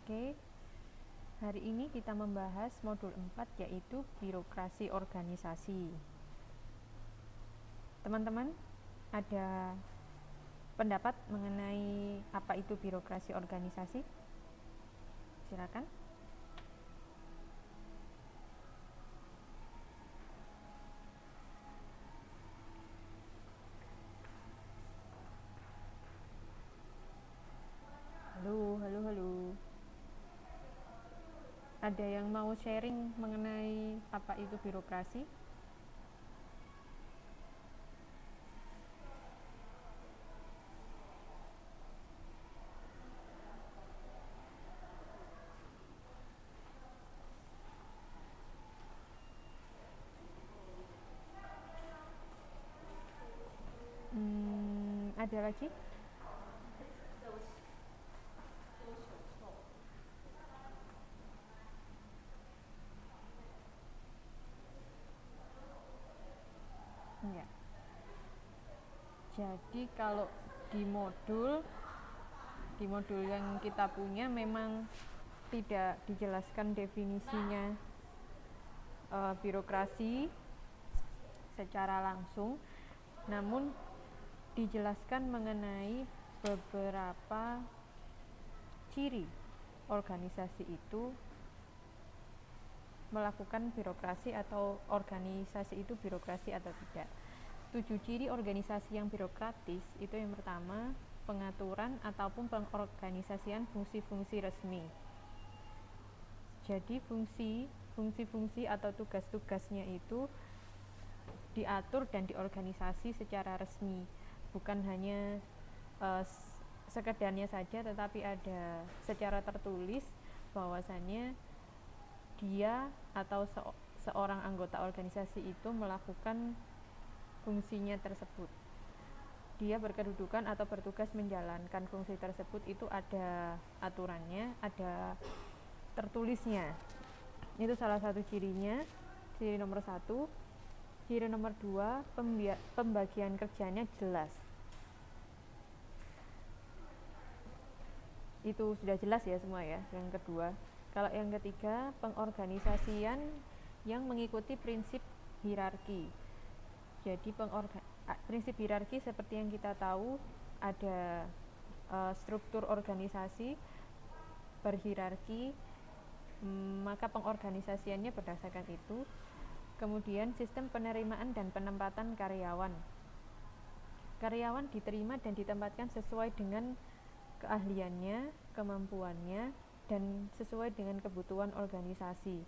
Oke, hari ini kita membahas modul 4 yaitu birokrasi organisasi. Teman-teman, ada pendapat mengenai apa itu birokrasi organisasi? Silakan. Halo. Ada yang mau sharing mengenai apa itu birokrasi? Ada lagi? Ya. Jadi kalau di modul yang kita punya memang tidak dijelaskan definisinya birokrasi secara langsung, namun dijelaskan mengenai beberapa ciri organisasi itu melakukan birokrasi atau organisasi itu birokrasi atau tidak. 7 ciri organisasi yang birokratis itu yang pertama, pengaturan ataupun pengorganisasian fungsi-fungsi resmi. Jadi fungsi-fungsi atau tugas-tugasnya itu diatur dan diorganisasi secara resmi, bukan hanya sekedarnya saja, tetapi ada secara tertulis bahwasannya dia atau seorang anggota organisasi itu melakukan fungsinya tersebut. Dia berkedudukan atau bertugas menjalankan fungsi tersebut, itu ada aturannya, ada tertulisnya. Itu salah satu cirinya, ciri nomor 1. Ciri nomor 2, pembagian kerjanya jelas. Itu sudah jelas ya semua ya, yang kedua. Kalau yang ketiga, pengorganisasian yang mengikuti prinsip hierarki. Jadi prinsip hierarki seperti yang kita tahu, ada struktur organisasi berhierarki, maka pengorganisasiannya berdasarkan itu. Kemudian sistem penerimaan dan penempatan karyawan. Karyawan diterima dan ditempatkan sesuai dengan keahliannya, kemampuannya, dan sesuai dengan kebutuhan organisasi.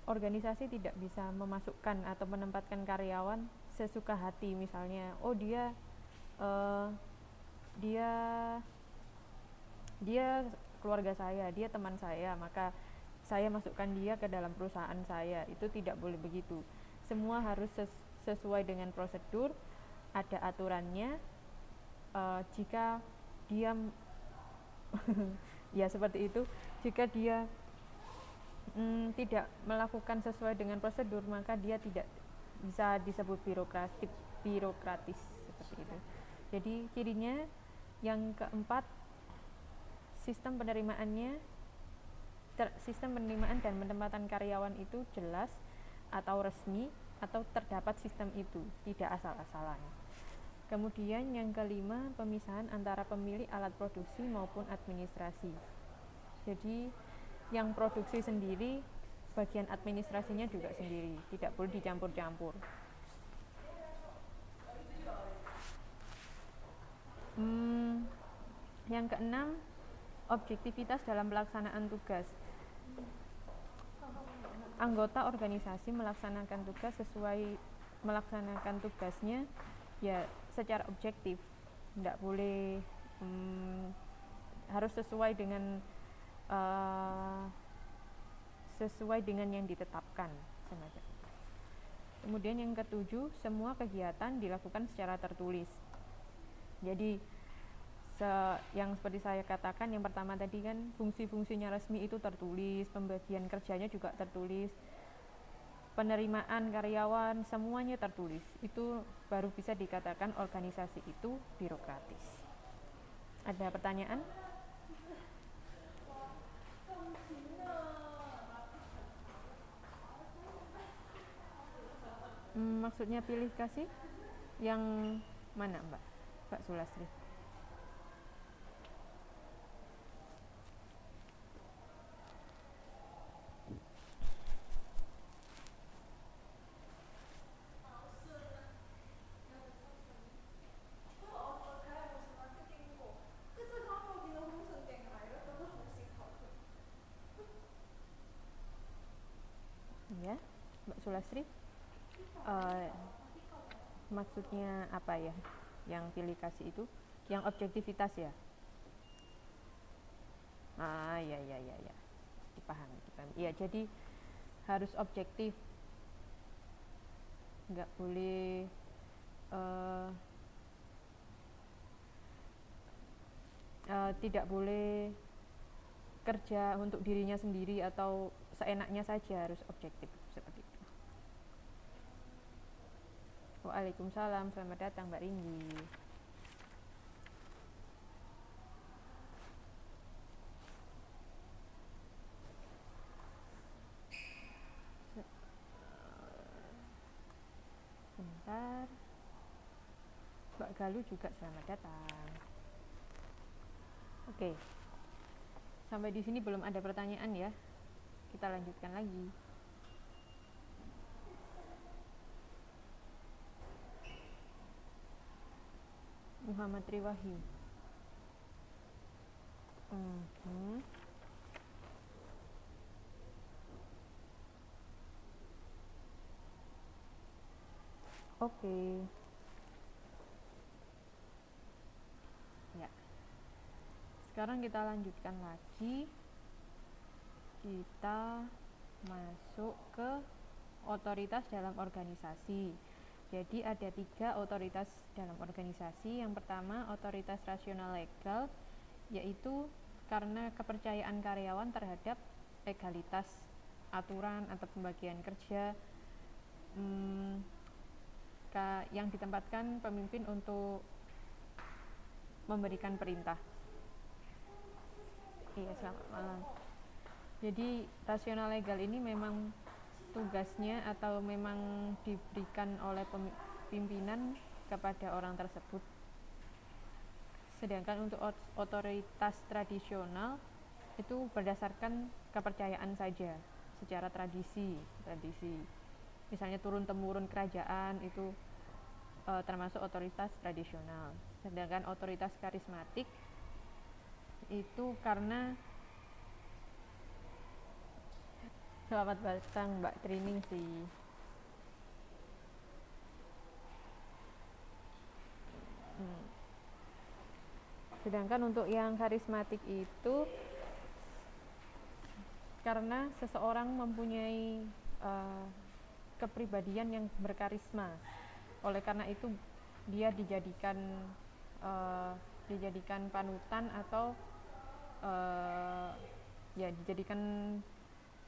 Organisasi tidak bisa memasukkan atau menempatkan karyawan sesuka hati, misalnya dia keluarga saya, dia teman saya, maka saya masukkan dia ke dalam perusahaan saya. Itu tidak boleh begitu. Semua harus sesuai dengan prosedur, ada aturannya. Jika dia ya seperti itu, jika dia tidak melakukan sesuai dengan prosedur, maka dia tidak bisa disebut birokratis seperti itu. Jadi cirinya yang keempat, sistem penerimaan dan penempatan karyawan itu jelas atau resmi, atau terdapat sistem itu, tidak asal-asalan. Kemudian yang kelima, pemisahan antara pemilik alat produksi maupun administrasi. Jadi yang produksi sendiri, bagian administrasinya juga sendiri, tidak boleh dicampur-campur. Yang keenam, objektivitas dalam pelaksanaan tugas. Anggota organisasi melaksanakan tugasnya ya secara objektif, tidak boleh harus sesuai dengan yang ditetapkan semacam. Kemudian yang ketujuh, semua kegiatan dilakukan secara tertulis. Jadi yang seperti saya katakan yang pertama tadi kan, fungsi-fungsinya resmi itu tertulis, pembagian kerjanya juga tertulis, penerimaan karyawan semuanya tertulis. Itu baru bisa dikatakan organisasi itu birokratis. Ada pertanyaan? Maksudnya pilih kasih yang mana, Mbak Sulastri? Ya, Mbak Sulastri, maksudnya apa ya? Yang pilih kasih itu, yang objektivitas ya? Ya, ya, ya, ya, dipahami. Iya, jadi harus objektif, nggak boleh tidak boleh kerja untuk dirinya sendiri atau seenaknya saja, harus objektif seperti itu. Waalaikumsalam, selamat datang Mbak Ringgi. Sebentar, Mbak Galuh juga selamat datang. Oke, sampai di sini belum ada pertanyaan ya, kita lanjutkan lagi. Muhammad Riwahi. Oke. Ya. Sekarang kita lanjutkan lagi. Kita masuk ke otoritas dalam organisasi. Jadi ada 3 otoritas dalam organisasi. Yang pertama, otoritas rasional legal, yaitu karena kepercayaan karyawan terhadap legalitas aturan atau pembagian kerja yang ditempatkan pemimpin untuk memberikan perintah. Iya, selamat malam. Jadi rasional legal ini memang tugasnya atau memang diberikan oleh pimpinan kepada orang tersebut. Sedangkan untuk otoritas tradisional itu berdasarkan kepercayaan saja, secara tradisi. Misalnya turun-temurun kerajaan itu termasuk otoritas tradisional. Sedangkan otoritas karismatik itu karena selamat datang Mbak Trining sih. Sedangkan untuk yang karismatik itu karena seseorang mempunyai kepribadian yang berkarisma. Oleh karena itu dia dijadikan panutan atau dijadikan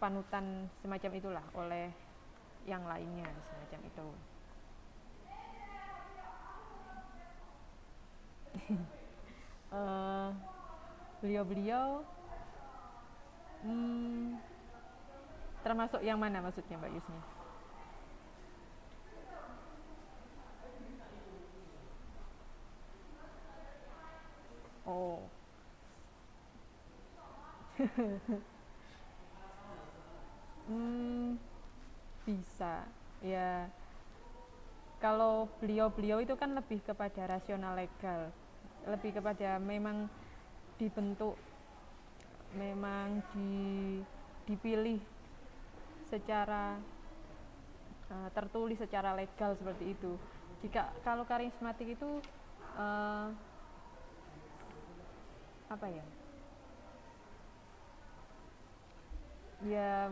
panutan semacam itulah oleh yang lainnya, semacam itu. Beliau-beliau termasuk yang mana maksudnya Mbak Yusni? Oh. Bisa ya, kalau beliau itu kan lebih kepada rasional legal, lebih kepada memang dibentuk, memang dipilih secara tertulis secara legal seperti itu. Kalau karismatik itu apa ya? Ya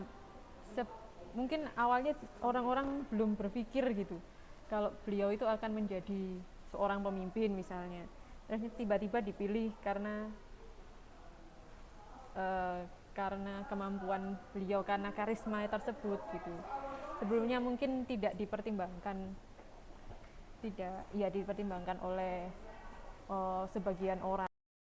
mungkin awalnya orang-orang belum berpikir gitu kalau beliau itu akan menjadi seorang pemimpin misalnya, terus tiba-tiba dipilih karena kemampuan beliau, karena karisma tersebut gitu. Sebelumnya mungkin tidak dipertimbangkan oleh sebagian orang.